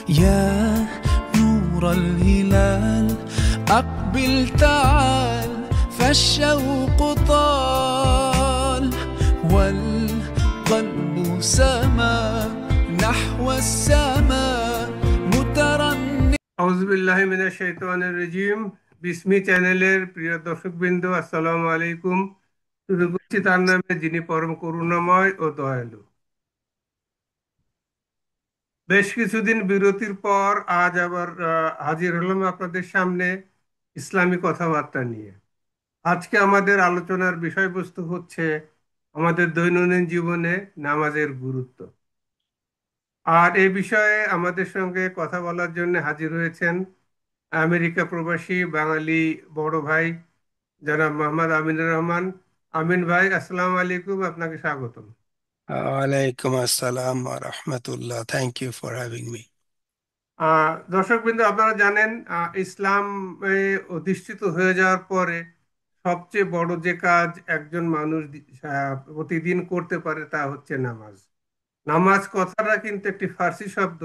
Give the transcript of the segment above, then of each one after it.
يا نور الهلال أقبل تعال فالشوق طال والقلب سما نحو السماء مترنم আউযুবিল্লাহি মিনাশ শাইতানির রাজিম। বিসমি চ্যানেলের প্রিয় দর্শকবৃন্দ, আসসালামু আলাইকুম। শুরু করছি তার নামে যিনি পরম করুণাময় ও দয়ালু। বেশ কিছুদিন বিরতির পর আজ আবার হাজির হলাম আপনাদের সামনে ইসলামী কথাবার্তা নিয়ে। আজকে আমাদের আলোচনার বিষয়বস্তু হচ্ছে আমাদের দৈনন্দিন জীবনে নামাজের গুরুত্ব। আর এই বিষয়ে আমাদের সঙ্গে কথা বলার জন্য হাজির হয়েছেন আমেরিকা প্রবাসী বাঙালি বড় ভাই জনাব মোহাম্মদ আমিনুর রহমান। আমিন ভাই, আসসালামু আলাইকুম, আপনাকে স্বাগতম। Alaikum assalam wa rahmatullah. Thank you for having me. দর্শকবৃন্দ, আপনারা জানেন ইসলাম অধিষ্ঠিত হয়ে যাওয়ার পরে সবচেয়ে বড় যে কাজ একজন মানুষ প্রতিদিন করতে পারে তা হচ্ছে নামাজ। নামাজ কথাটা কিন্তু একটি ফার্সি শব্দ,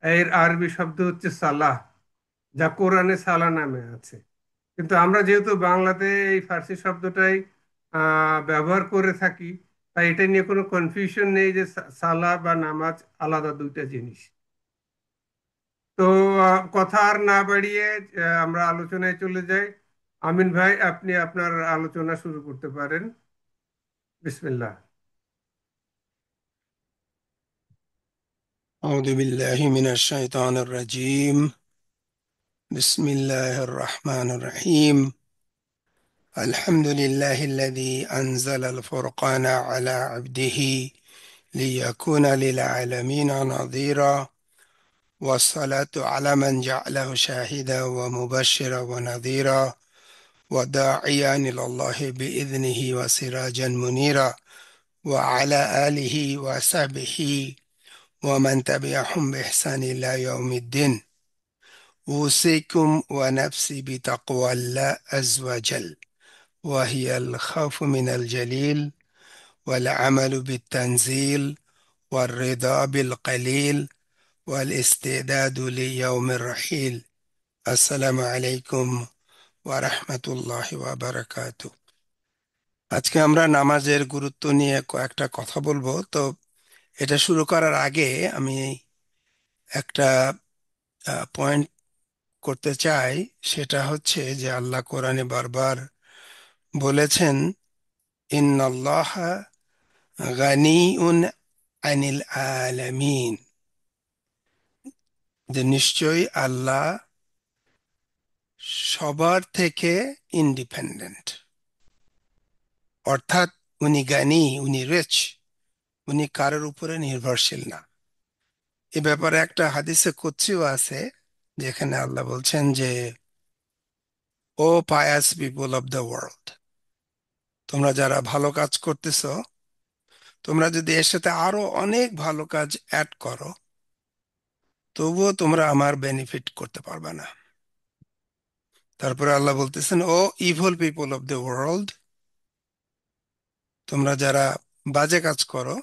এর আরবি শব্দ হচ্ছে সালাহ, যা কোরআনে সালা নামে আছে। কিন্তু আমরা যেহেতু বাংলাতে এই ফার্সি শব্দটাই ব্যবহার করে থাকি, তাই এটা নিয়ে কোনো কনফিউশন নেই যে সালাহ বা নামাজ আলাদা দুইটা জিনিস। তো কথা আর না বাড়িয়ে আমরা আলোচনায় চলে যাই। আমিন ভাই, আপনি আপনার আলোচনা শুরু করতে পারেন। বিসমিল্লাহ। أعوذ بالله من الشيطان الرجيم. بسم الله الرحمن الرحيم. الحمد لله الذي أنزل الفرقان على عبده ليكون للعالمين نظيرا، والصلاة على من جعله شاهدا ومبشرا ونذيرا وداعيا إلى الله بإذنه وسراجا منيرا، وعلى آله وصحبه ومن تبعهم بإحسان إلى يوم الدين. أوصيكم ونفسي بتقوى الله عز وجل، وهي الخوف من الجليل، والعمل بالتنزيل، والرضا بالقليل، والاستعداد ليوم الرحيل. السلام عليكم ورحمة الله وبركاته. আজকে আমরা নামাজের গুরুত্ব নিয়ে কয়েকটা কথা বলবো। তো এটা শুরু করার আগে আমি একটা পয়েন্ট করতে চাই। সেটা হচ্ছে যে আল্লাহ কোরআনে বারবার বলেছেন, ইন্নাল্লাহা গানিউন আনিল আলামিন, যে নিশ্চয়ই আল্লাহ সবার থেকে ইন্ডিপেন্ডেন্ট। অর্থাৎ উনি গানি, উনি রিচ, উনি কারোর উপরে নির্ভরশীল না। এ ব্যাপারে একটা হাদিসে কুদসিও আছে, যেখানে আল্লাহ বলছেন যে, O pious people of the world, তোমরা যারা ভালো কাজ করতেছ, তোমরা যদি এর সাথে আরো অনেক ভালো কাজ অ্যাড করো, তবুও তোমরা আমার বেনিফিট করতে পারবে না। তারপরে আল্লাহ বলতেছেন, O evil people of the world, তোমরা যারা বাজে কাজ করো,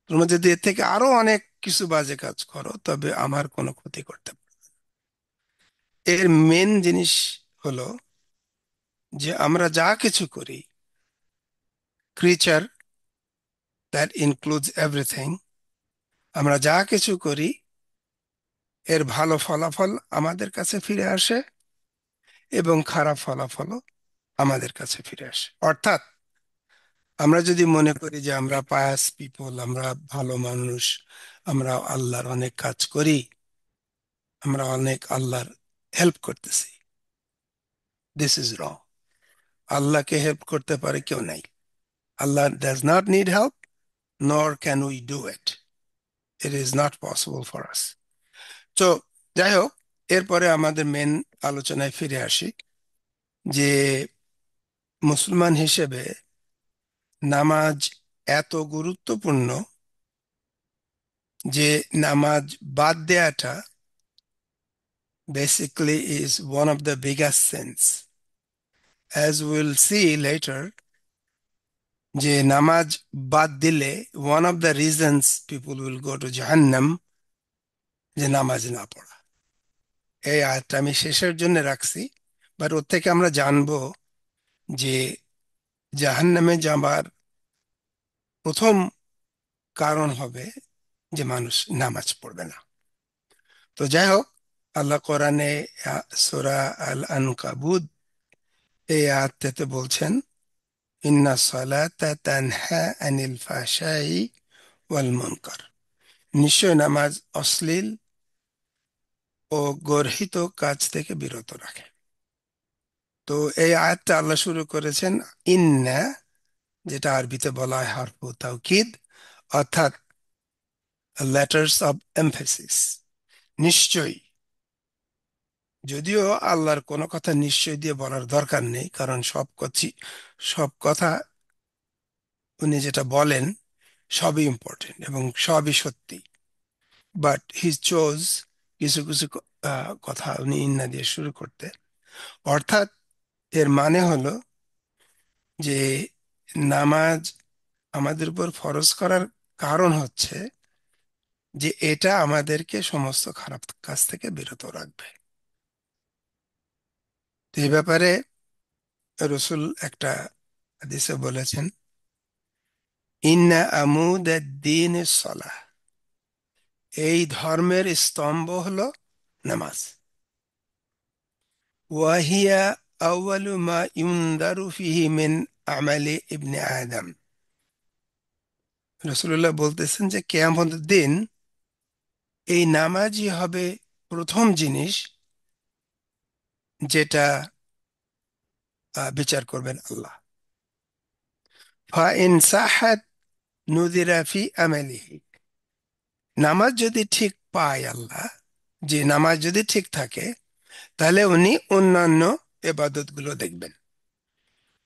তোমরা যদি এর থেকে আরো অনেক কিছু বাজে কাজ করো, তবে আমার কোনো ক্ষতি করতে পারবে না। এর মেন জিনিস হলো যে আমরা যা কিছু করি, ক্রিচার, দ্যাট ইনক্লুডস এভরিথিং, আমরা যা কিছু করি এর ভালো ফলাফল আমাদের কাছে ফিরে আসে এবং খারাপ ফলাফলও আমাদের কাছে ফিরে আসে। অর্থাৎ আমরা যদি মনে করি যে আমরা পায়াস পিপল, আমরা ভালো মানুষ, আমরা আল্লাহর অনেক কাজ করি, আমরা অনেক আল্লাহর হেল্প করতেছি, দিস ইজ রং। আল্লাহকে হেল্প করতে পারে কেউ নাই। আল্লাহ ডাজ নট নিড হেল্প, নর can we do it. It is not possible for us. তো যাই হোক, এরপরে আমাদের মেন আলোচনায় ফিরে আসি যে মুসলমান হিসেবে নামাজ এত গুরুত্বপূর্ণ যে নামাজ বাদ দেয়াটা basically is one of the biggest sins. As we'll see later, যে নামাজ বাদ দিলে one of the reasons people will go to Jahannam যে নামাজ না পড়া। এই আয়াতটা আমি শেষের জন্য রাখছি, বাট ওর থেকে আমরা জানবো যে জাহান্নামে যাবার প্রথম কারণ হবে যে মানুষ নামাজ পড়বে না। তো যাই হোক, আল্লাহ কোরআনে সূরা আল আনকাবুত এই আয়াতটাতে বলছেন, ইন্না সালাতা তানহা আনিল ফাহশাই ওয়াল মুনকার, নিশ্চয় নামাজ অশ্লীল ও গর্হিত কাজ থেকে বিরত রাখে। তো এই আয়াতটা আল্লাহ শুরু করেছেন ইন্না, যেটা আরবিতে বলা হয় হরফ তাওকিদ, অর্থাৎ লেটার্স অফ এমফেসিস, নিশ্চয়ই। যদিও আল্লাহর কোনো কথা নিশ্চয় দিয়ে বলার দরকার নেই, কারণ সব কথা উনি যেটা বলেন সবই ইম্পর্টেন্ট এবং সবই সত্যি, বাট হি চোজ কিছু কিছু কথা উনি ইন্না দিয়ে শুরু করতে। অর্থাৎ এর মানে হলো যে নামাজ আমাদের উপর ফরজ করার কারণ হচ্ছে যে এটা আমাদেরকে সমস্ত খারাপ কাজ থেকে বিরত রাখবে। তো এই ব্যাপারে রসুল একটা হাদিসে বলেছেন, ইন্না আমুদ দ্বীন সলাহ, এই ধর্মের স্তম্ভ হলো নামাজ। ওয়াহিয়া আউয়ালু মা ইউনদারু ফিহি মিন আমালি ইবনে আদম, রসুল্লাহ বলতেছেন যে কিয়ামতের দিন এই নামাজই হবে প্রথম জিনিস যেটা বিচার করবেন আল্লাহ। ফা ইন সাহাত নুদিরা ফি আমালিহি, নামাজ যদি ঠিক পায় আল্লাহ, যে নামাজ যদি ঠিক থাকে, তাহলে উনি অন্যান্য ইবাদত গুলো দেখবেন।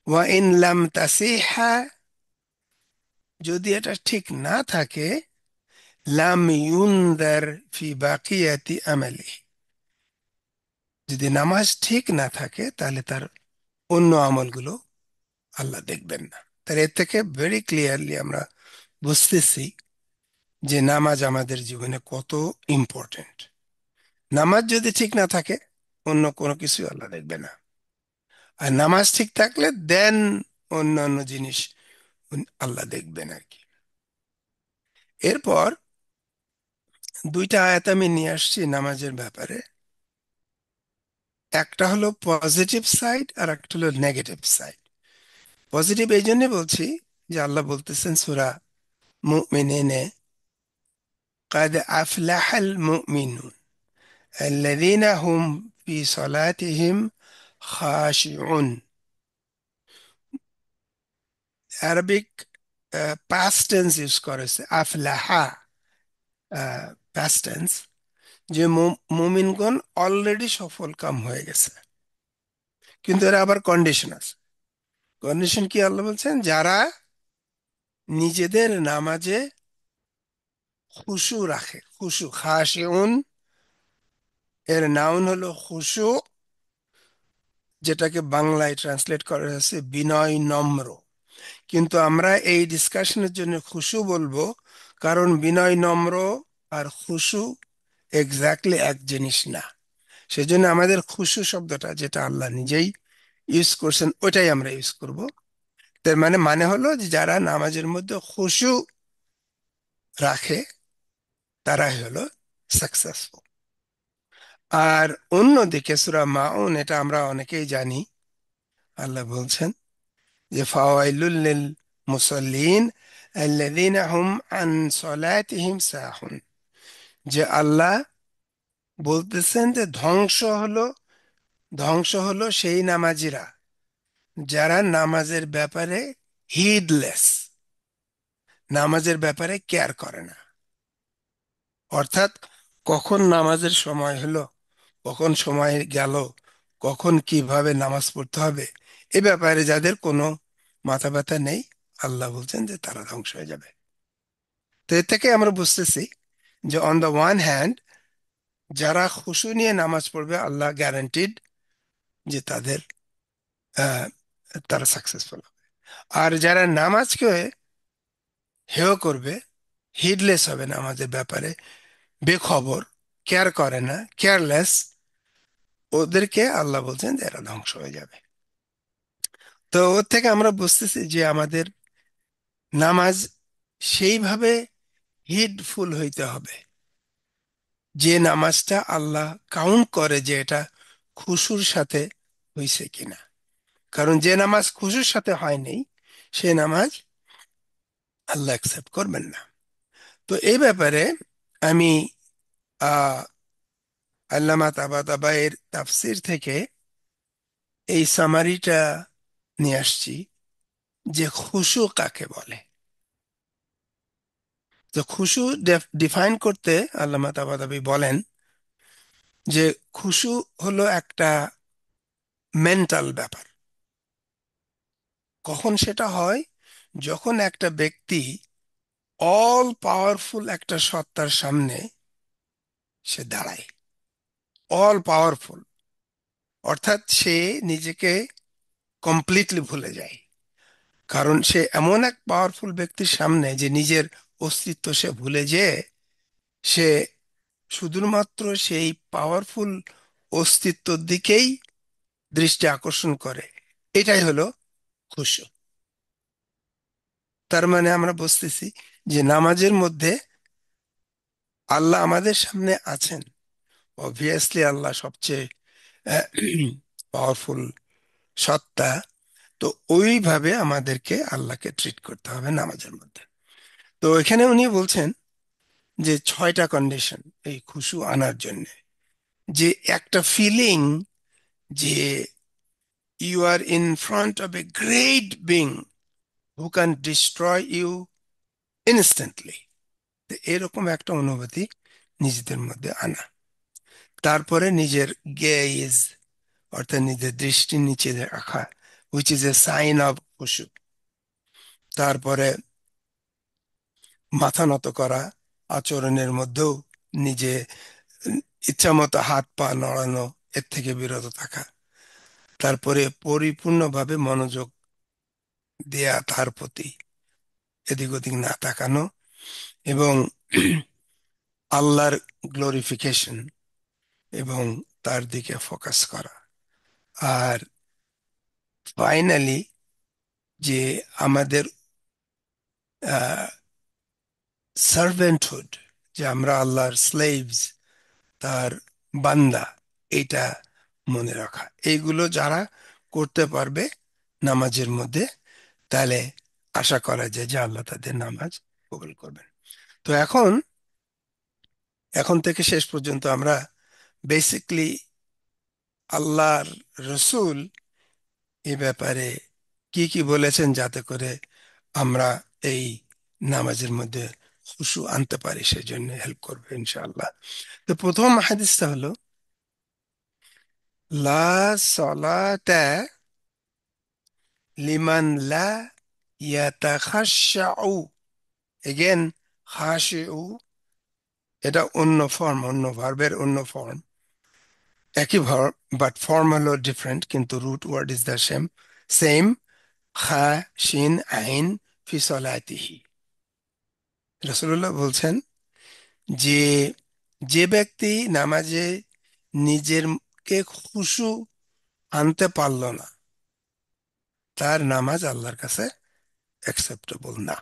ওয়া ইন লাম তাসিহা, যদি এটা ঠিক না থাকে, লাম ইউনদার ফি বাকিয়াতি আমালিহি, যদি নামাজ ঠিক না থাকে তাহলে তার অন্য আমলগুলো আল্লাহ দেখবেন না। তার এর থেকে ভেরি ক্লিয়ারলি আমরা বুঝতেছি যে নামাজ আমাদের জীবনে কত ইম্পর্টেন্ট। নামাজ যদি ঠিক না থাকে, অন্য কোনো কিছু আল্লাহ দেখবে না। আর নামাজ ঠিক থাকলে দেন অন্যান্য জিনিস আল্লাহ দেখবেন আর কি। এরপর দুইটা আয়াত আমি নিয়ে আসছি নামাজের ব্যাপারে। একটা হলো পজিটিভ সাইড আর একটা হলো নেগেটিভ সাইড। পজিটিভ এই জন্য বলছি যে আল্লাহ বলতেছেন সূরা মুমিনিনে, قد أفلح المؤمنون الذين هم في صلاتهم خاشعون। আরবিক পাস্ট টেন্স ইউজ করেছে আফলাহা, পাস্ট টেন্স, যে মুমিনগণ অলরেডি সফল কাম হয়ে গেছে। কিন্তু এর আবার কন্ডিশন আছে। কন্ডিশন কি আল্লাহ বলছেন? যারা নিজেদের নামাজে খুশু রাখে। খুশু, খাশিউন এর নাউন হলো খুশু, যেটাকে বাংলায় ট্রান্সলেট করা হয়েছে বিনয় নম্র। কিন্তু আমরা এই ডিসকাশনের জন্য খুশু বলবো, কারণ বিনয় নম্র আর খুশু এক্স্যাক্টলি এক জিনিস না। সেজন্য আমাদের খুশু শব্দটা যেটা আল্লাহ নিজেই ইউজ করছেন ওইটাই আমরা ইউজ করব। তার মানে হলো যে যারা নামাজের মধ্যে খুশু রাখে তারাই হলো সাকসেসফুল। আর অন্যদিকে সূরা মাউন, এটা আমরা অনেকেই জানি, আল্লাহ বলছেন যে ফাওয়াইলুল লিল মুসাল্লিন আল্লাযীনা হুম আন সালাতিহিম সাহুন, যে আল্লাহ বলতেছেন যে ধ্বংস হলো সেই নামাজিরা যারা নামাজের ব্যাপারে হিডলেস, নামাজের ব্যাপারে কেয়ার করে না। অর্থাৎ কখন নামাজের সময় হলো, কখন সময় গেল, কখন কিভাবে নামাজ পড়তে হবে, এ ব্যাপারে যাদের কোনো মাথা ব্যথা নেই, আল্লাহ বলছেন যে তারা ধ্বংস হয়ে যাবে। তো এর থেকে আমরা বুঝতেছি যে অন দ্য ওয়ান হ্যান্ড যারা খুশু নিয়ে নামাজ পড়বে, আল্লাহ গ্যারান্টিড যে আহ, তারা সাকসেসফুল হবে। আর যারা নামাজকে হেয় করবে, হিডলেস হবে নামাজের ব্যাপারে, বেখবর, কেয়ার করে না, কেয়ারলেস, ওদেরকে আল্লাহ বলছেন যে এরা ধ্বংস হয়ে যাবে। তো ওর থেকে আমরা বুঝতেছি যে আমাদের নামাজ সেইভাবে হিডফুল হইতে হবে যে নামাজটা আল্লাহ কাউন্ট করে যে এটা খুশুর সাথে হয়েছে কিনা। কারণ যে নামাজ খুশুর সাথে হয়নি সে নামাজ আল্লাহ অ্যাকসেপ্ট করবেন না। তো এই ব্যাপারে আমি আহ আল্লামা তাবাতাবাইয়ের তাফসির থেকে এই সামারিটা নিয়ে আসছি যে খুশু কাকে বলে। তো খুশু ডিফাইন করতে আল্লামা তাবাতাবাই বলেন যে খুশু হলো একটা মেন্টাল ব্যাপার। কখন সেটা হয়? যখন একটা ব্যক্তি অল পাওয়ারফুল একটা সত্তার সামনে সে দাঁড়ায়, অল পাওয়ারফুল, অর্থাৎ সে নিজেকে কমপ্লিটলি ভুলে যায়। কারণ সে এমন এক পাওয়ারফুল ব্যক্তির সামনে যে নিজের অস্তিত্ব সে ভুলে যেয়ে সে শুধুমাত্র সেই পাওয়ারফুল অস্তিত্বর দিকেই দৃষ্টি আকর্ষণ করে। এটাই হলো খুশু। তার মানে আমরা বুঝতেছি যে নামাজের মধ্যে আল্লাহ আমাদের সামনে আছেন। অবভিয়াসলি আল্লাহ সবচেয়ে পাওয়ারফুল সত্তা। তো ওইভাবে আমাদেরকে আল্লাহকে ট্রিট করতে হবে নামাজের মধ্যে। তো এখানে উনি বলছেন যে 6টা কন্ডিশন এই খুশু আনার জন্য। যে একটা ফিলিং যে you are in front of a great being who can destroy you instantly, এরকম একটা অনুভূতি নিজেদের মধ্যে আনা। তারপরে নিজের গেজ, অর্থাৎ নিজের দৃষ্টি নিচে রাখা, which is a sign of খুশু। তারপরে মাথা নত করা, আচরণের মধ্যেও নিজে ইচ্ছা মতো হাত পা নড়ানো, এর থেকে বিরত থাকা। তারপরে পরিপূর্ণভাবে মনোযোগ দেয়া তার প্রতি, এদিক ওদিক না তাকানো, এবং আল্লাহর গ্লোরিফিকেশন এবং তার দিকে ফোকাস করা। আর ফাইনালি যে আমাদের সার্ভেন্টহুড, যে আমরা আল্লাহর স্লেভস, তার বান্দা, এটা মনে রাখা। এইগুলো যারা করতে পারবে নামাজের মধ্যে, তাহলে আশা করা যায় যে আল্লাহ তাদের নামাজ কবুল করবেন। তো এখন এখন থেকে শেষ পর্যন্ত আমরা বেসিকলি আল্লাহর রসূল এ ব্যাপারে কি কি বলেছেন যাতে করে আমরা এই নামাজের মধ্যে খুশু আনতে পারি সেজন্য হেল্প করবে ইনশাআল্লাহ। তো প্রথম হাদিসটা হলো লা সালাতা লিমান লা ইয়াতাখাশাউ। এগেন, খাশিউ এটা অন্য ফর্ম, অন্য ভার্বের অন্য ফর্ম, একই ভার্ব বাট ফর্ম হলো ডিফারেন্ট, কিন্তু root word is the same. Same, খা শিন আইন ফি সলাতিহি। রাসূলুল্লাহ বলছেন যে যে ব্যক্তি নামাজে নিজেরকে খুশু আনতে পারল না, তার নামাজ আল্লাহর কাছে অ্যাকসেপ্টেবল না।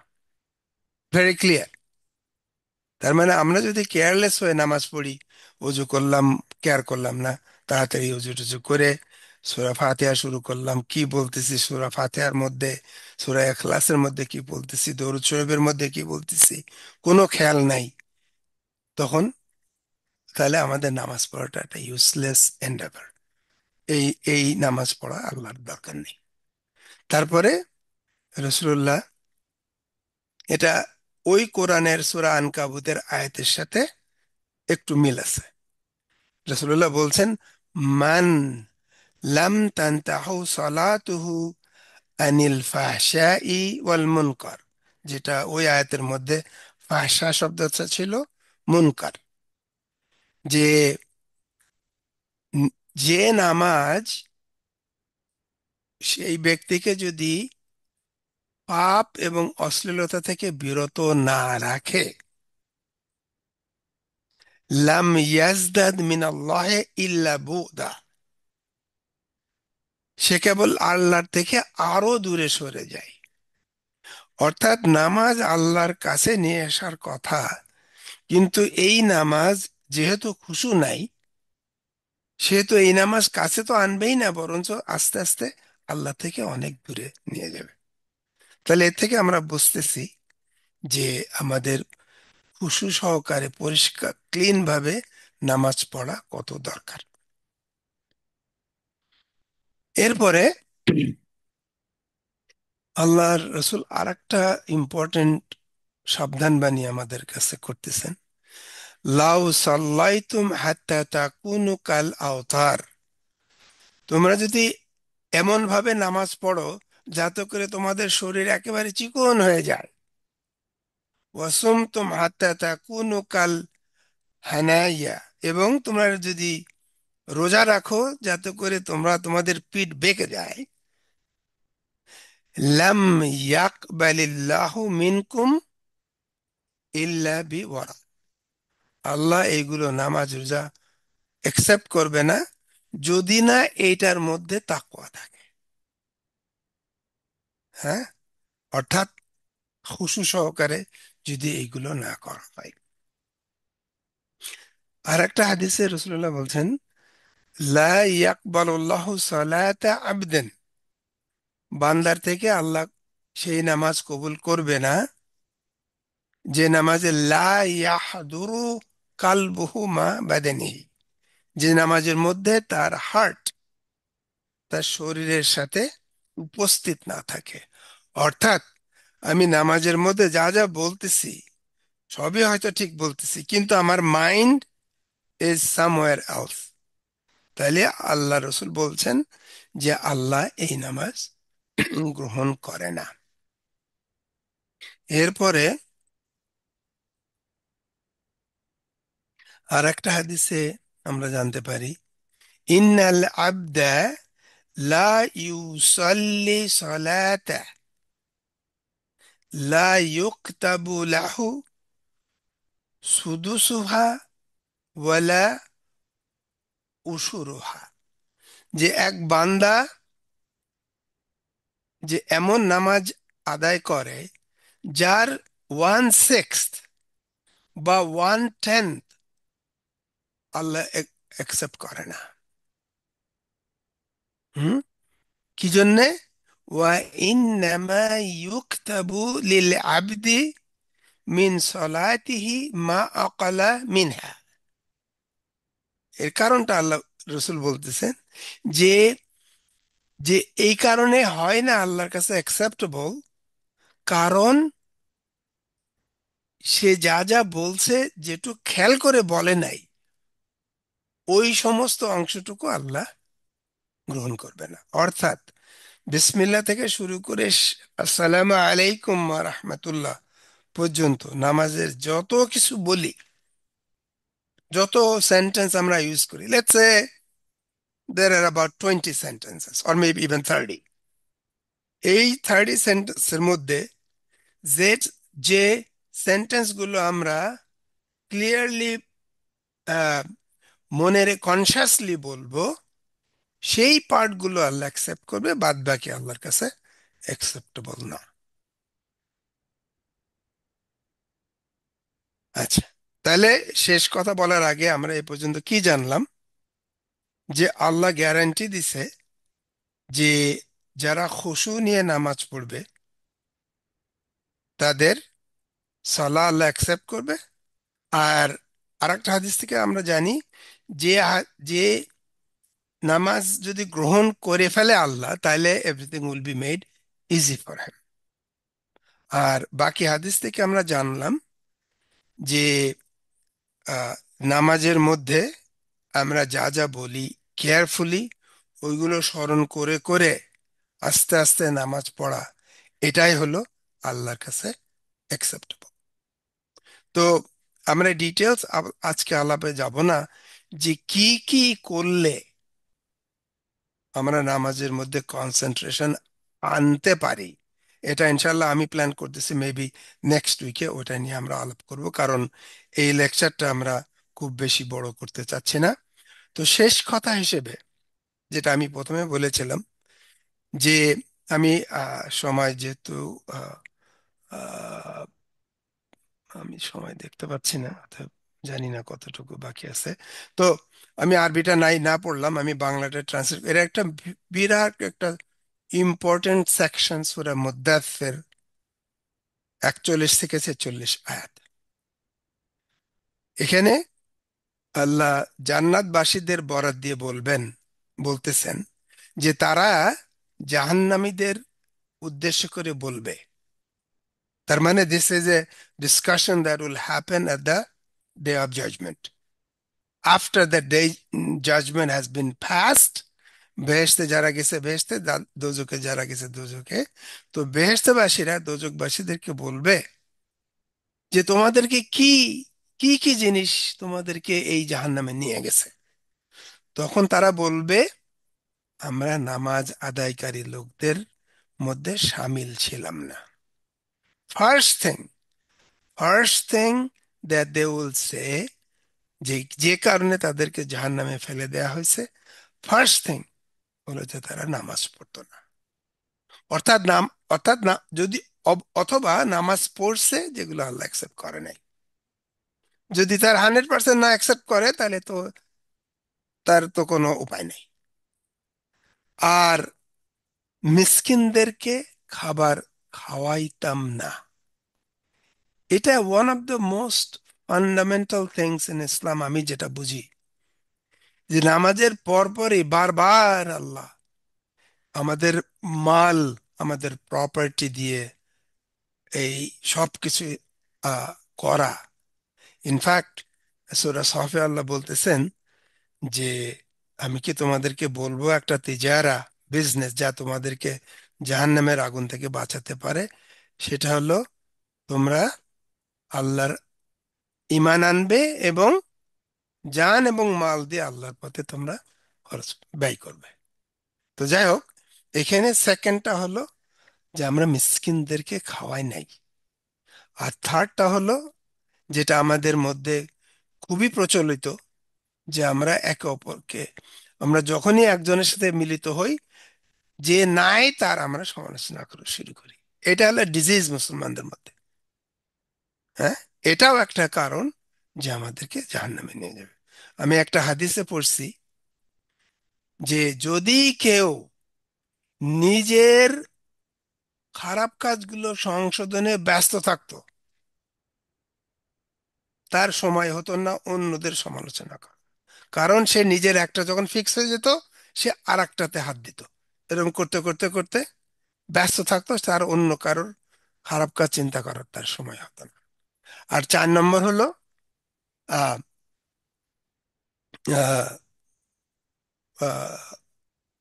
Very clear. তার মানে আমরা যদি কেয়ারলেস হয়ে নামাজ পড়ি, অজু করলাম, কেয়ার করলাম না, তাড়াতাড়ি অজু টজু করে সূরা ফাতিহা শুরু করলাম, কি বলতেছি সূরা ফাতিহার মধ্যে, সূরা ইখলাসের মধ্যে কি বলতেছি, দরুদ শরীফের মধ্যে কি বলতেছি, কোনো খেয়াল নাই, তখন তাহলে আমাদের নামাজ পড়াটা একটা ইউজলেস এন্ডেভার। এই এই নামাজ পড়া আল্লাহর দরকার নেই। তারপরে রসুল্লাহ, এটা ওই কোরআনের সূরা আনকাবুতের আয়াতের সাথে একটু মিল আছে। রসুল্লাহ বলছেন, মান লাম তানতাহু সালাতুহু আনিল ফাহশাই ওয়াল মুনকার, যেটা ওই আয়াতের মধ্যে ফাহশা শব্দটা ছিল মুনকার। যে যে নামাজ সেই ব্যক্তিকে যদি পাপ এবং অশ্লীলতা থেকে বিরত না রাখে, লাম ইয়াজদাদ মিনাল্লাহি ইল্লা বুদা, সে কেবল আল্লাহর থেকে আরো দূরে সরে যায়। অর্থাৎ নামাজ আল্লাহর কাছে নিয়ে আসার কথা, কিন্তু এই নামাজ যেহেতু খুশু নাই, সেহেতু এই নামাজ কাছে তো আনবেই না, বরঞ্চ আস্তে আস্তে আল্লাহ থেকে অনেক দূরে নিয়ে যাবে। তাহলে এর থেকে আমরা বুঝতেছি যে আমাদের খুশু সহকারে পরিষ্কার ক্লিন ভাবে নামাজ পড়া কত দরকার। এরপরে আল্লাহর রসুল আর একটা ইম্পর্টেন্ট সাবধান বাণী আমাদের কাছে করতেছেন। লাউ সাল্লাইতুম হাত্তা তাকুনু কাল আওতার, তোমরা যদি এমন ভাবে নামাজ পড়ো যাতে করে তোমাদের শরীর একেবারে চিকন হয়ে যায়, ওয়াসুমতুম হাত্তা তাকুনু কাল হানাইয়া, এবং তোমরা যদি রোজা রাখো যাতে করে তোমাদের পিঠ বেঁকে যায়, লাম ইয়াকবালিল্লাহু মিনকুম ইল্লা বিওয়ারা, আল্লাহ এইগুলো নামাজ রোজা একসেপ্ট করবে না যদি না এইটার মধ্যে তাকওয়া থাকে। হ্যাঁ, অর্থাৎ খুশু সহকারে যদি এইগুলো না করা হয়। আর একটা হাদিসে রাসূলুল্লাহ বলছেন, লা ইয়াকবালুল্লাহু সালাতা আবদিন, বান্দার থেকে আল্লাহ সেই নামাজ কবুল করবে না যে নামাজে লা ইয়াহদুরু কালবুহু মা বাদানিহি, যে নামাজের মধ্যে তার হার্ট, তার শরীরের সাথে উপস্থিত না থাকে। অর্থাৎ আমি নামাজের মধ্যে যা যা বলতেছি সবই হয়তো ঠিক বলতেছি, কিন্তু আমার মাইন্ড ইজ সামওয়্যার এলস। তাইলে আল্লাহ রসুল বলছেন যে আল্লাহ এই নামাজ গ্রহণ করে না। এরপরে আর একটা হাদিসে আমরা জানতে পারি, ইন্নাল আবদা লা ইউসাল্লি সালাতা লা ইউকতাবু লাহু সুদুসুহা ওয়ালা উশুরুহা, যে এক বান্দা যে এমন নামাজ আদায় করে যার 1/6 বা 1/10 আল্লাহ একসেপ্ট করে না। হুম, কি জন্যে? ওয়া ইন্নামা ইউকতাবু লিল আবদি মিন সলাতিহি মা আকালা মিনহা, এর কারণটা আল্লাহ রসুল বলতেছেন যে যে এই কারণে হয় না আল্লাহর কাছে অ্যাকসেপ্টেবল, কারণ সে যা যা বলছে যেটুকু খেয়াল করে বলে নাই, ওই সমস্ত অংশটুকু আল্লাহ গ্রহণ করবে না। অর্থাৎ বিসমিল্লাহ থেকে শুরু করে আসসালামু আলাইকুম ওয়া রাহমাতুল্লাহ পর্যন্ত নামাজের যত কিছু বলি, যত সেন্টেন্স আমরা ইউজ করি, let's say there are about 20 sentences or maybe even 30, এই 30 সেন্টেন্সের মধ্যে যে যে সেন্টেন্স গুলো আমরা ক্লিয়ারলি মনের কনসিয়াসলি বলবো, সেই পার্ট গুলো আল্লাহ অ্যাকসেপ্ট করবে, বাদ বাকি আল্লাহর কাছে অ্যাকসেপ্টেবল না। আচ্ছা, তাহলে শেষ কথা বলার আগে আমরা এ পর্যন্ত কি জানলাম? যে আল্লাহ গ্যারান্টি দিছে যে যারা খুশু নিয়ে নামাজ পড়বে তাদের সালাহ আল্লাহ অ্যাকসেপ্ট করবে। আর আরেকটা হাদিস থেকে আমরা জানি যে যে নামাজ যদি গ্রহণ করে ফেলে আল্লাহ, তাহলে everything will be made easy for him. আর বাকি হাদিস থেকে আমরা জানলাম যে আহ, নামাজের মধ্যে আমরা যা যা বলি কেয়ারফুলি ওইগুলো স্মরণ করে করে আস্তে আস্তে নামাজ পড়া, এটাই হলো আল্লাহর কাছে অ্যাকসেপ্টেবল। তো আমরা ডিটেলস আজকে আলাপে যাব না যে কি কি করলে আমরা নামাজের মধ্যে কনসেন্ট্রেশন আনতে পারি। এটা ইনশাল্লাহ আমি প্ল্যান করতেছি মেবি নেক্সট উইকে ওটা নিয়ে আমরা আলাপ করব, কারণ এই লেকচারটা আমরা খুব বেশি বড় করতে চাচ্ছি না। তো শেষ কথা হিসেবে যেটা আমি প্রথমে বলেছিলাম যে আমি সময় যেহেতু আহ, আহ, আমি সময় দেখতে পাচ্ছি না, অতএব জানি না কতটুকু বাকি আছে। তো আমি আরবিটা না পড়লাম, আমি বাংলাটা ট্রান্সলেট, এর একটা বিরাট একটা ইম্পর্টেন্ট সেকশন সূরা মুদ্দাথির, 41 থেকে 46 আয়াত। এখানে আল্লাহ জান্নাতবাসীদের বরাত দিয়ে বলতেছেন যে তারা জাহান্নামীদের উদ্দেশ্য করে বলবে। তার মানে this is a discussion that will happen at the day of judgment. After the day judgment has been past, বেহেশতে যারা গেছে বেহেশতে, দোজকে যারা গেছে দোজকে, তো বেহেশতবাসীরা দোজকবাসীদেরকে বলবে যে তোমাদেরকে কি কি কি জিনিস তোমাদেরকে এই জাহান্নামে নিয়ে গেছে। তখন তারা বলবে আমরা নামাজ আদায়কারী লোকদের মধ্যে সামিল ছিলাম না। First thing first thing that they will say, যে যে কারণে তাদেরকে জাহান্নামে ফেলে দেয়া হয়েছে, ফার্স্ট থিং হলো যে তারা নামাজ পড়তো না। অর্থাৎ নাম অর্থাৎ না যদি অথবা নামাজ পড়ছে যেগুলো আল্লাহ অ্যাকসেপ্ট করে নাই। যদি তার 100% না অ্যাকসেপ্ট করে তাহলে তো তার তো কোনো উপায় নেই। আর মিসকিনদেরকে খাবার খাওয়াইতাম না। এটা one of the most fundamental things in Islam. আমি যেটা বুঝি যে নামাজের পরপরই বারবার আল্লাহ আমাদের মাল, আমাদের প্রপার্টি দিয়ে এই সব কিছু আহ, করা। ইনফ্যাক্ট সূরা সফে আল্লাহ বলতেছেন যে আমি কি তোমাদেরকে বলবো একটা তিজারা, বিজনেস যা তোমাদেরকে জাহান্নামের আগুন থেকে বাঁচাতে পারে। সেটা হলো তোমরা আল্লাহর ঈমান আনবে এবং জান এবং মাল দিয়ে আল্লাহর পথে তোমরা খরচ ব্যয় করবে। তো যাই হোক, এখানে সেকেন্ডটা হলো যে আমরা মিসকিনদেরকে খাওয়াই নাই। আর থার্ডটা হলো যেটা আমাদের মধ্যে খুবই প্রচলিত, যে আমরা একে অপরকে, আমরা যখনই একজনের সাথে মিলিত হই, যে নাই তার আমরা সমালোচনা করা শুরু করি। এটা হলো ডিজিজ মুসলমানদের মধ্যে। হ্যাঁ, এটাও একটা কারণ যে আমাদেরকে জাহান্নামে নিয়ে যাবে। আমি একটা হাদিসে পড়ছি যে যদি কেউ নিজের খারাপ কাজগুলো সংশোধনে ব্যস্ত থাকতো, তার সময় হতো না অন্যদের সমালোচনা করা। কারণ সে নিজের একটা যখন ফিক্স হয়ে যেত, সে আর একটাতে হাত দিত। এরকম করতে করতে করতে ব্যস্ত থাকতো, তার অন্য কারোর খারাপ কাজ চিন্তা করার তার সময় হতো না। আর 4 নম্বর হলো আহ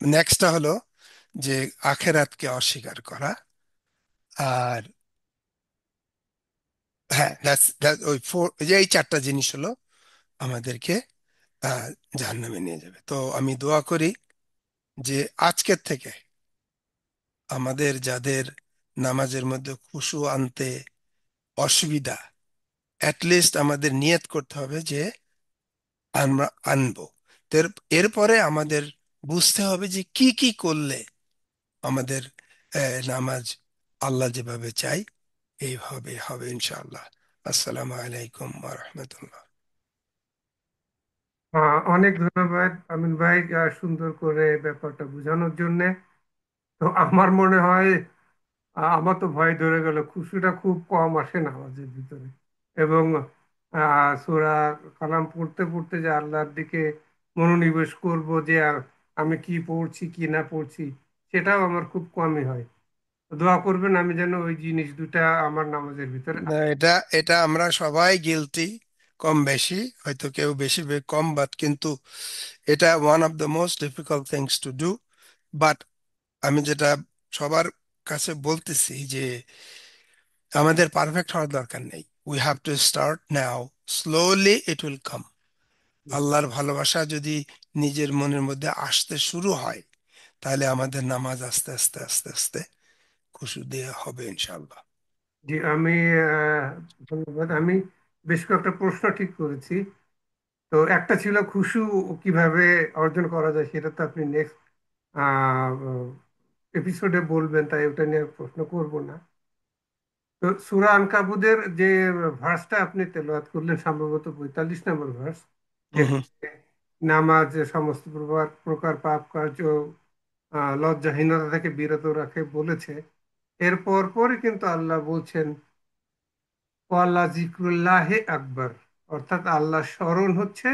নেক্সটটা হলো যে আখেরাতকে অস্বীকার করা। আর হ্যাঁ, ওই যে এই 4টা জিনিস হলো আমাদেরকে আহ জাহান্নামে নিয়ে যাবে। তো আমি দোয়া করি যে আজকের থেকে আমাদের যাদের নামাজের মধ্যে খুশু আনতে অসুবিধা, অ্যাটলিস্ট আমাদের নিয়ত করতে হবে যে আমরা আনবো। তো এরপরে আমাদের বুঝতে হবে যে কি কি করলে আমাদের নামাজ আল্লাহ যেভাবে চাই এইভাবে হবে ইনশাআল্লাহ। আসসালামু আলাইকুম ওয়া রাহমাতুল্লাহ। অনেক ধন্যবাদ আমিন ভাই, সুন্দর করে ব্যাপারটা বোঝানোর জন্য। তো আমার মনে হয় আমার তো ভয় ধরে গেল, খুশিটা খুব কম আসে নামাজের ভিতরে। এবং সূরা কালাম পড়তে পড়তে যে আল্লাহর দিকে মনোনিবেশ করব, যে আমি কি পড়ছি কি না পড়ছি, সেটাও আমার খুব কমই হয়। তো দোয়া করবেন আমি যেন ওই জিনিস দুটা আমার নামাজের ভিতরে না, এটা এটা আমরা সবাই গিলটি, কম বেশি, হয়তো কেউ বেশি কম, বাট কিন্তু এটা one of the most difficult things to do. But আমি যেটা সবার কাছে বলতেছি যে আমাদের পারফেক্ট হওয়ার দরকার নেই। We have to start now, slowly it will come. আল্লাহর ভালোবাসা যদি নিজের মনের মধ্যে আসতে শুরু হয়, তাহলে আমাদের নামাজ আস্তে আস্তে আস্তে আস্তে খুশু দিয়ে হবে ইনশাল্লাহ। যে আমি ধন্যবাদ। আমি বেশ কয়েকটা প্রশ্ন ঠিক করেছি। তো একটা ছিল খুশু কিভাবে অর্জন করা যায়, সেটা তো আপনি নেক্সট এপিসোডে বলবেন, তাই ওটা নিয়ে প্রশ্ন করব না। তো সূরা আনকাবুতের যে ভার্সটা আপনি তেলাওয়াত করলেন, সম্ভবত 45 নম্বর ভার্স, হুম। যেখানে নামাজ সমস্ত প্রকার প্রকার পাপ কার্য লজ্জাহীনতা থেকে বিরত রাখে বলেছে, এর পর পরই কিন্তু আল্লাহ বলছেন ওয়াল্লা জিক্রুল্লাহে আকবার, অর্থাৎ আল্লাহ স্মরণ হচ্ছে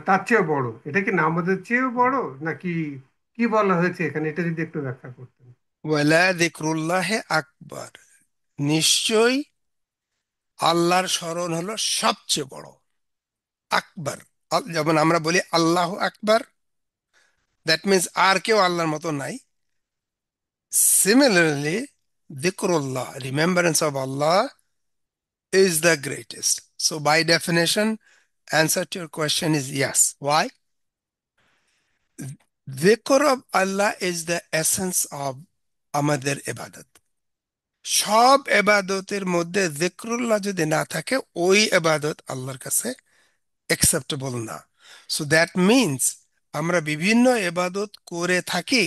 তার চেয়েও বড়। এটা কি নামাজের চেয়েও বড় নাকি, কি বলা হয়েছে এখানে, এটা যদি একটু ব্যাখ্যা করতেন। ওয়ালা যিকরুল্লাহি আকবার, নিশ্চয়ই আল্লাহর স্মরণ হলো সবচেয়ে বড়। আকবার, যেমন আমরা বলি আল্লাহ আকবার, দ্যাট মিন্স আর কেউ আল্লাহর মতো নাই। সিমিলারলি যিকরুল্লাহ, remembrance of Allah, is the greatest. So by definition, answer to your question is yes. Why? Dhikr of Allah is the essence of আমাদের ইবাদত। সব এবাদতের মধ্যে যিকরুল্লাহ যদি না থাকে, ওই এবাদত আল্লাহর কাছে অ্যাকসেপ্টেবল না। সো দ্যাট মিনস আমরা বিভিন্ন এবাদত করে থাকি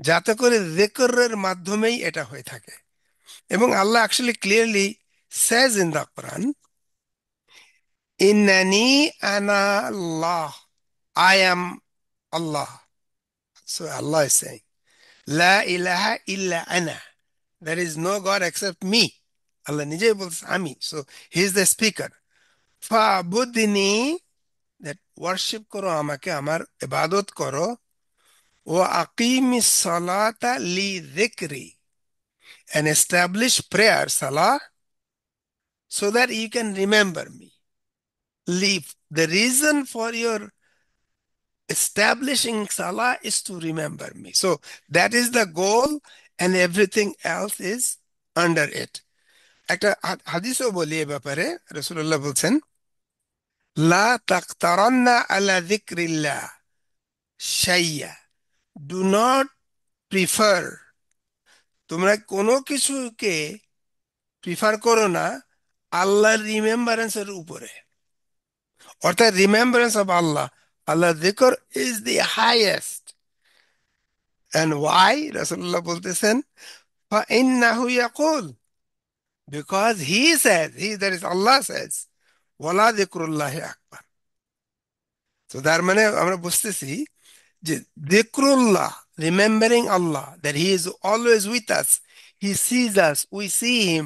যাতে করে যিকরের মাধ্যমেই এটা হয়ে থাকে। এবং আল্লাহ actually clearly says in the Quran, ইন্নানি আনা আল্লাহ, I am Allah. So Allah is saying, La ilaha illa ana. There is no God except me. Allah নিজেই বলছে আমি। So he is the speaker. ফাবুদনি, that worship করো আমাকে, আমার ইবাদত করো। ও আকিমিস সালাতা লি যিকরি, and establish prayer salah so that you can remember me. Leave the reason for your establishing salah is to remember me. So that is the goal, and everything else is under it. একটা হাদিসও বলি এ ব্যাপারে। রাসূলুল্লাহ বলছেন, লা তাকতারান্না আলা যিকরিল্লাহ শাইয়া, do not prefer, তোমরা কোনো কিছুকে প্রিফার করো না আল্লাহর রিমেম্বারেন্সের উপরে। অর্থাৎ রিমেম্বারেন্স অফ আল্লাহ, আল্লাহ যিকর is the highest. And why? রাসূলুল্লাহ বলতেছেন, ফাইন্নাহু ইয়াকুল, because he says, he, that is Allah says, ওয়ালা যিকরুল্লাহি আকবার। তো তার মানে আমরা বুঝতেছি যে যিকরুল্লাহ, remembering Allah, that he is always with us, he sees us, we see him,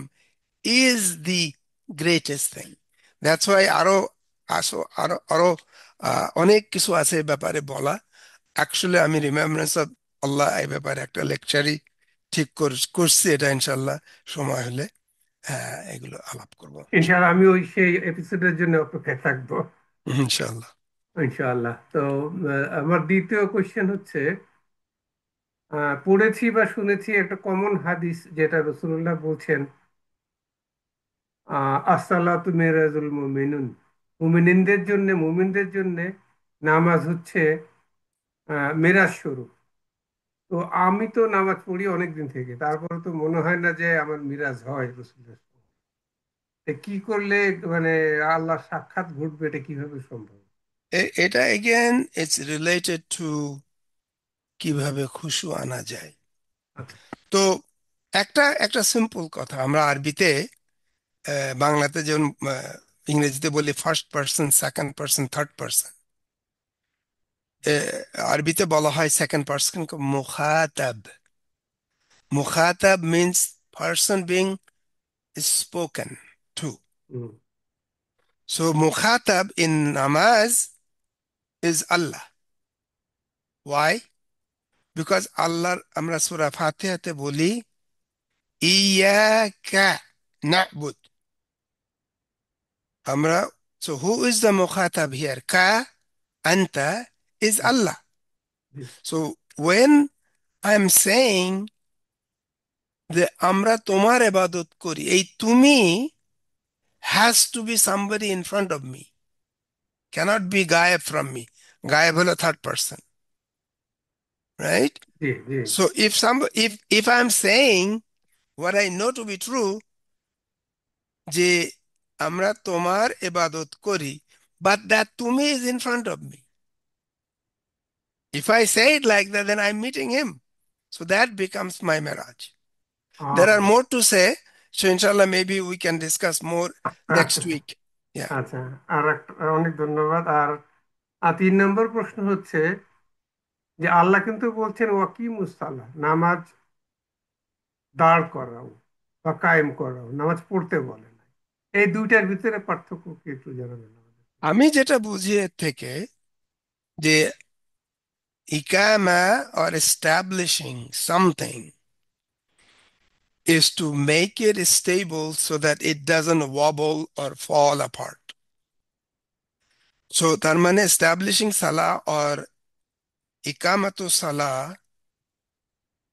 is the greatest thing. That's why আরো আরো আরো অনেক কিছু আছে এ ব্যাপারে বলা। অ্যাকচুয়ালি আমি রিমেম্বারেন্স অফ আল্লাহ এই ব্যাপারে একটা লেকচারই ঠিক করছি, এটা ইনশাল্লাহ সময় হলে এগুলো আলাপ করবো ইনশাআল্লাহ আমি ওই সেই এপিসোডের জন্য অপেক্ষায় থাকবো, ইনশাল্লাহ। ইনশাআল্লাহ। তো আমার দ্বিতীয় কোশ্চেন হচ্ছে, পড়েছি বা শুনেছি একটা কমন হাদিস, যেটা রাসূলুল্লাহ বলছেন আসসালাতু মিরাজুল মুমিনুন, মুমিনদের জন্য নামাজ হচ্ছে মেরাজ স্বরূপ। তো আমি তো নামাজ পড়ি অনেক দিন থেকে, তারপরে তো মনে হয় না যে আমার মিরাজ হয় রাসূলের সঙ্গে। কি করলে মানে আল্লাহর সাক্ষাৎ ঘটবে, এটা কিভাবে সম্ভব? এটা এগেন ইটস রিলেটেড টু কিভাবে খুশু আনা যায়। আচ্ছা। তো একটা একটা সিম্পল কথা, আমরা আরবিতে বাংলাতে যেমন ইংরেজিতে বলি first person, second person, third person, আরবিতে বলা হয় সেকেন্ড পার্সন মুখাতাব। মুখাতাব means person being spoken to. Hmm. So মুখাতাব ইন নামাজ ইজ আল্লাহ। ওয়াই? বিকজ আল্লাহর, আমরা সূরা ফাতিহাতে বলি ইয়াকা না'বুদ, আমরা, so who is the mukhatab here? Ka, anta is Allah. G So when I'm saying যে আমরা তোমার ইবাদত করি, এই তুমি has to be somebody in front of me, cannot be গায়েব from me. গায়েব হলো third person, right? G G. So if I'm saying what I know to be true, যে আমরা তোমার ইবাদত করি, but that তুমি is in front of me. If I say it like that, then I'm meeting him. So that becomes my miraj. There are ah, more to say. So inshallah, maybe we can discuss more আচ্ছা next week. Yeah. আচ্ছা, আর একটা, অনেক ধন্যবাদ। আর আর 3 নম্বর প্রশ্ন হচ্ছে যে আল্লাহ কিন্তু বলছেন ওয়াকিমুস সালাহ, নামাজ দাঁড় করাও বা কায়েম করাও, নামাজ পড়তে বলে না। এই দুইটার ভিতরে পার্থক্য কি একটু জানাবেন আমাদের? আমি যেটা বুঝি এর থেকে যে ikama or establishing something is to make it stable so that it doesn't wobble or fall apart. So তার মানে establishing salah or ikamatu salah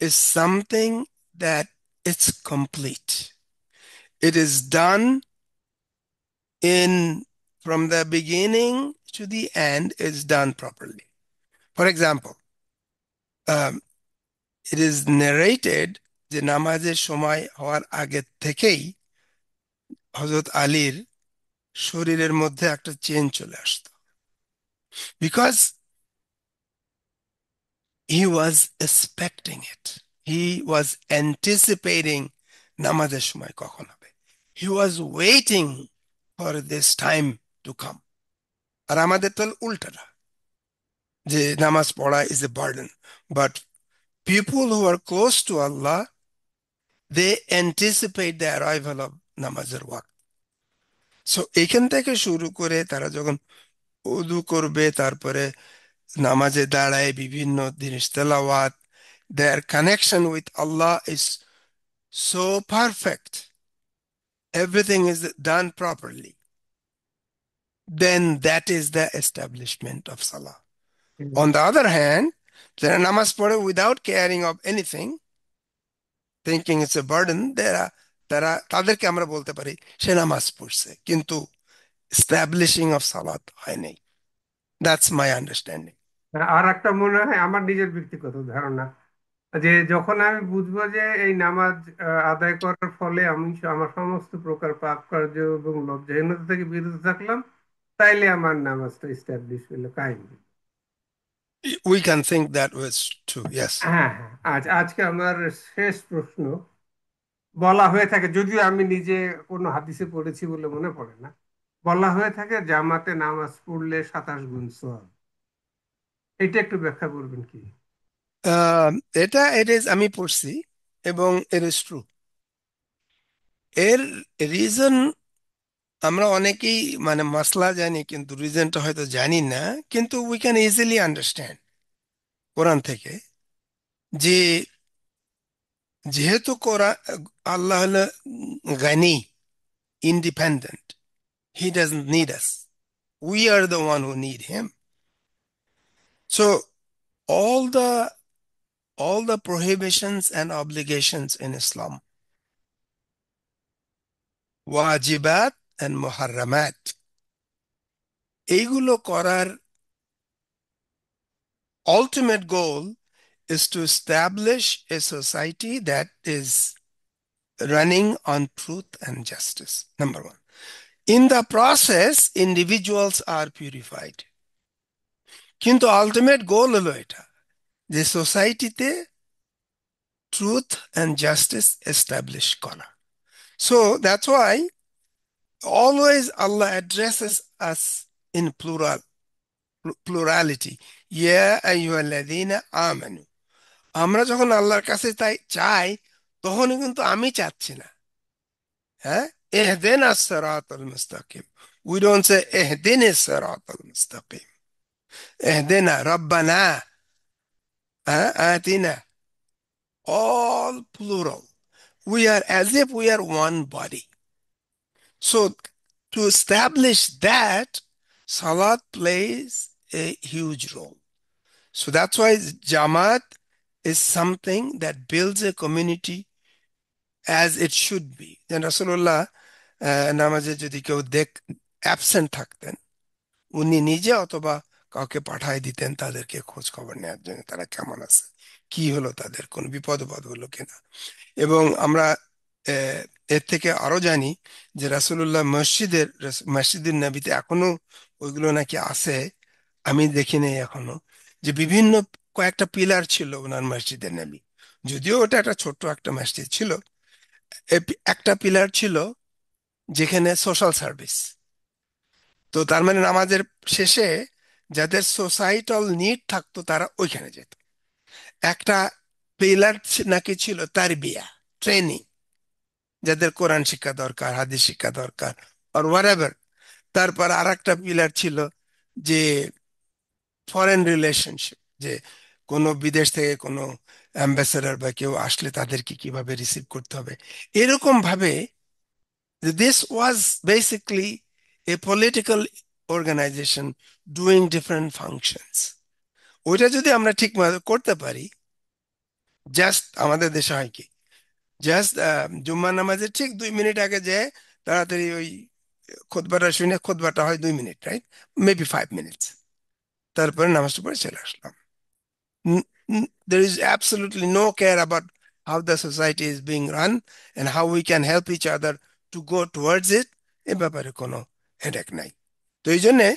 is something that it's complete. It is done in from the beginning to the end is done properly. For example, um, it is narrated যে নামাজের সময় হওয়ার আগে থেকেই হযরত আলীর শরীরের মধ্যে একটা চেঞ্জ চলে আসতো, because he was expecting it, he was anticipating নামাজের সময় কখন হবে, he was waiting for this time to come. আর আমাদের তো উল্টাটা, যে নামাজ পড়া is a burden, but people who are close to Allah, they anticipate the arrival of নামাজের ওয়াক্ত। সো এখান থেকে শুরু করে তারা যখন উদু করবে, তারপরে নামাজে দাঁড়ায় বিভিন্ন জিনিস তেলাওয়াত, their connection with Allah is so perfect, everything is done properly, then that is the establishment of salah. On the other hand, যারা নামাজ পড়ে without caring of anything, thinking it's a burden, তারা তাদেরকে আমরা বলতে পারি সে নামাজ পড়ছে কিন্তু establishing of salat হয় নাই। That's my understanding. আর একটা মনে হয় আমার নিজের ব্যক্তিগত ধারণা, যে যখন আমি বুঝবো যে এই নামাজ আদায় করার ফলে আমি আমার সমস্ত প্রকার পাপ কার্য এবং লজ্জাহীনতা থেকে বিরত থাকলাম, তাইলে আমার নামাজটা এস্টাবলিশ হলো, কায়েম হলো। We can think that was true, yes. হ্যাঁ হ্যাঁ, আজকে আমার শেষ প্রশ্ন। বলা হয়ে থাকে, যদিও আমি নিজে কোনো হাদিসে পড়েছি বলে মনে পড়ে না, বলা হয়ে থাকে জামাতে নামাজ পড়লে 27 গুণ সওয়াব। এটা একটু ব্যাখ্যা করবেন কি? এটা it is আমি পড়ছি এবং it is true. এর রিজন আমরা অনেকেই মানে মাসলা জানি কিন্তু রিজনটা হয়তো জানি না, কিন্তু উই ক্যান ইজিলি আন্ডারস্ট্যান্ড কোরআন থেকে যে যেহেতু কোরআন, আল্লাহ হলো Ghani, independent, he doesn't need us, we are the one who need him. So all the all the prohibitions and obligations in Islam, ওয়াজিবাত and মুহাররামাত, এইগুলো করার ultimate goal is to establish a society that is running on truth and justice, number one. In the process, individuals are purified. কিন্তু ultimate goal হলো এটা, যে সোসাইটিতে truth and justice establish করা। So that's why always Allah addresses us in plurality, ইয়া আইয়ুহাল্লাযীনা আমানু। আমরা যখন আল্লাহর কাছে তাই চাই, তখনই কিন্তু আমি চাচ্ছি না, হ্যাঁ, ইহদিনা সিরাতাল মুস্তাকিম। উই ডোন্ট সে ইহদিনিস সিরাতাল মুস্তাকিম, ইহদিনা রাব্বানা, হ্যাঁ, আতিনা, all plural. We are as if we are one body. So to establish that, Salat plays a huge role. So that's why Jamaat is something that builds a community as it should be. And Rasulullah নামাজে যদি কেউ absent থাকতেন, উনি নিজে অথবা কাউকে পাঠায় দিতেন তাদেরকে খোঁজ খবর নেওয়ার জন্য, তারা কেমন আছে, কি হলো, তাদের কোনো বিপদ হলো কিনা। এবং আমরা এর থেকে আরো জানি যে রাসূলুল্লাহ মসজিদের নবীতে এখনো ওইগুলো নাকি আছে। আমি দেখি নাই এখনো, যে বিভিন্ন কয়েকটা পিলার ছিল ওনার মসজিদের নবী। যদিও ওটা একটা ছোট্ট একটা মসজিদ ছিল, একটা পিলার ছিল যেখানে সোশ্যাল সার্ভিস। তো তার মানে নামাজের শেষে যাদের সোসাইটাল নিড থাকতো তারা ওইখানে যেত। একটা পিলার নাকি ছিল তার বিয়া, ট্রেনিং, যাদের কোরআন শিক্ষা দরকার, হাদিস শিক্ষা দরকার, আর হোয়াটএভার। তারপর আর একটা পিলার ছিল যে ফরেন রিলেশনশিপ, যে কোনো বিদেশ থেকে কোনো অ্যাম্বাসেডর বা কেউ আসলে তাদেরকে কিভাবে রিসিভ করতে হবে। এরকম ভাবে this was basically a political organization doing different functions. ওইটা যদি আমরা ঠিক মতো করতে পারি, জাস্ট আমাদের দেশে হয় কি, জাস্ট জুম্মা নামাজের ঠিক 2 মিনিট আগে যে তাড়াতাড়ি ওই খুতবাটা শুনে, খুতবাটা হয় 2 মিনিট, রাইট, মেবি 5 মিনিটস, তারপরে নামাজটা পড়ে চলে আসলাম। There is absolutely no care about how the society is being run and how we can help each other to go towards it. এ ব্যাপারে কোনো হেডেক নাই। তো এই জন্যে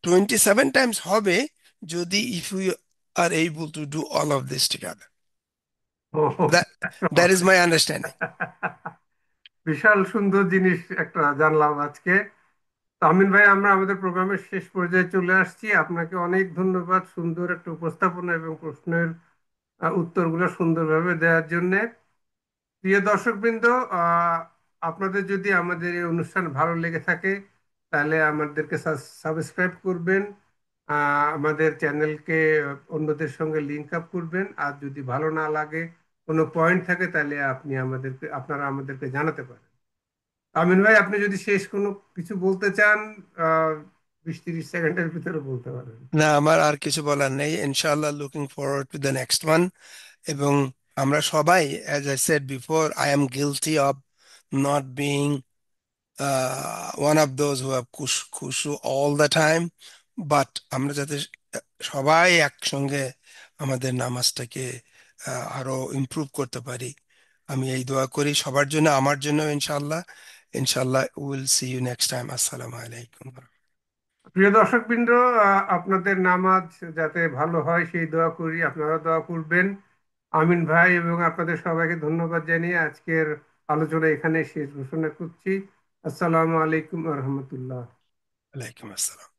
27 টাইমস হবে যদি if you are able to do all of this together. Oh, that that is my understanding. বিশাল সুন্দর জিনিস একটা জানলাম আজকে। তো আমিন ভাই, আমরা আমাদের প্রোগ্রামের শেষ পর্যায়ে চলে আসছি। আপনাকে অনেক ধন্যবাদ সুন্দর একটা উপস্থাপনা এবং প্রশ্নের উত্তরগুলো সুন্দরভাবে দেওয়ার জন্য। প্রিয় দর্শকবৃন্দ, আহ, আপনাদের যদি আমাদের এই অনুষ্ঠান ভালো লেগে থাকে তাহলে আমাদেরকে সাবস্ক্রাইব করবেন, আমাদের চ্যানেলকে অন্যদের সঙ্গে লিংক আপ করবেন। আর যদি ভালো না লাগে, কোনো পয়েন্ট থাকে, তাহলে আপনারা আমাদেরকে জানাতে পারেন। আমিন ভাই, আপনি যদি শেষ কোনো কিছু বলতে চান, 20-30 সেকেন্ডের ভিতরে বলতে পারেন। না, আমার আর কিছু বলার নেই। ইনশাআল্লাহ, looking forward to the next one. এবং আমরা সবাই, as I said before, I am guilty of not being one of those who have খুশু all the time, বাট আমরা যাতে সবাই একসঙ্গে আমাদের নামাজটাকে আরো ইমপ্রুভ করতে পারি, আমি এই দোয়া করি সবার জন্য, আমার জন্য। ইনশাআল্লাহ, ইনশাআল্লাহ, will see you next time. আসসালামু আলাইকুম। প্রিয় দর্শকবৃন্দ, আপনাদের নামাজ যাতে ভালো হয় সেই দোয়া করি, আপনারা দোয়া করবেন। আমিন ভাই এবং আপনাদের সবাইকে ধন্যবাদ জানিয়ে আজকের আলোচনা এখানে শেষ ঘোষণা করছি। আসসালামু আলাইকুম রহমতুল্লাহ। ওয়ালাইকুম আসসালাম।